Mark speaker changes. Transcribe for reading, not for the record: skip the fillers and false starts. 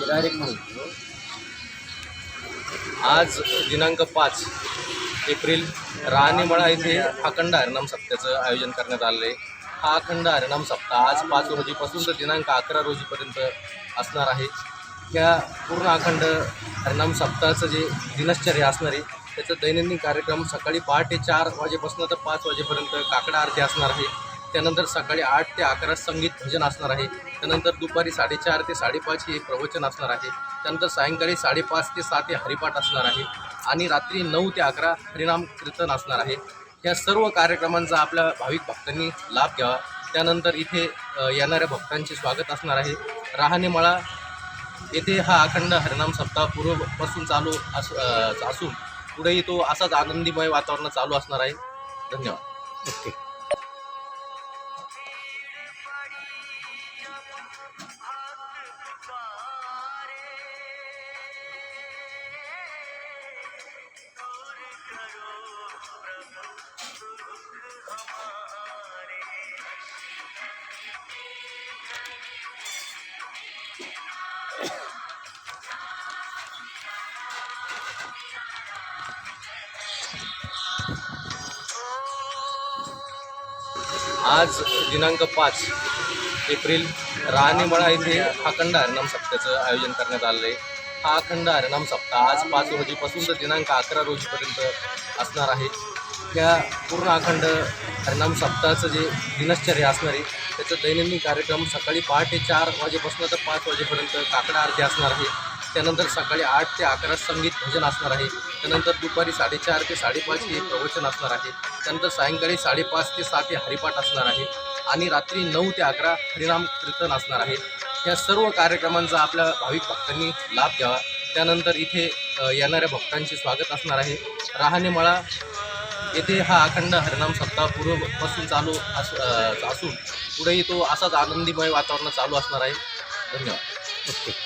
Speaker 1: Direct म्हणतो.
Speaker 2: आज दिनांक 5 एप्रिल राणीमळा येथे अखंड हरिनाम सप्ताहाचं आयोजन करण्यात आलेलं आहे. हा अखंड हरिनाम सप्ताह आज 5 रोजीपासून तर दिनांक 11 रोजीपर्यंत असणार आहे. त्या पूर्ण अखंड हरिनाम सप्ताहाचं जे दिनश्चर्या असणार आहे त्याचं दैनंदिन कार्यक्रम सकाळी पहाटे 4 वाजेपासून तर 5 वाजेपर्यंत काकडा आरती असणार आहे. त्यानंतर सकाळी 8 ते 11 संगीत भजन असणार आहे. त्यानंतर दुपारी 4:30 ते 5:30 हे प्रवचन असणार आहे. त्यानंतर सायंकाळी 5:30 ते 7 हे हरिपाठ असणार आहे आणि रात्री 9 ते 11 हरिनाम कीर्तन असणार आहे. या सर्व कार्यक्रमांचा आपल्या भाविक भक्तांनी लाभ घ्यावा. त्यानंतर इथे येणाऱ्या भक्तांचे स्वागत असणार आहे. राणीमळा येथे हा अखंड हरिनाम सप्ताह पूर्वपासून चालू असून पुढेही तो असाच आनंदीमय वातावरण चालू असणार आहे. धन्यवाद.
Speaker 1: ओके.
Speaker 2: आज दिनांक 5 एप्रिल राणीमळा येथे अखंड हरिनाम सप्ताहाचं आयोजन करण्यात आलेलं आहे. हा अखंड हरिनाम सप्ताह आज 5 रोजीपासून तर दिनांक 11 रोजीपर्यंत असणार आहे. त्या पूर्ण अखंड हरिनाम सप्ताहाचं जे दिनश्चर्या असणार आहे त्याचं दैनंदिन कार्यक्रम सकाळी पहाटे 4 वाजेपासून तर 5 वाजेपर्यंत काकडा आरती असणार आहे. त्यानंतर सकाळी 8 ते 11 संगीत भजन असणार आहे. त्यानंतर दुपारी 4:30 ते 5:30 हे प्रवचन असणार आहे. त्यानंतर सायंकाळी 5:30 ते 7 हे हरिपाठ असणार आहे आणि रात्री 9 ते 11 हरिनाम कीर्तन असणार आहे. या सर्व कार्यक्रमांचा आपल्या भाविक भक्तांनी लाभ घ्यावा. त्यानंतर इथे येणाऱ्या भक्तांचे स्वागत असणार आहे. राणीमळा येथे हा अखंड हरिनाम सप्ताह पूर्वपासून चालू असून पुढेही तो असाच आनंदीमय वातावरण चालू असणार आहे. धन्यवाद.
Speaker 1: ओके.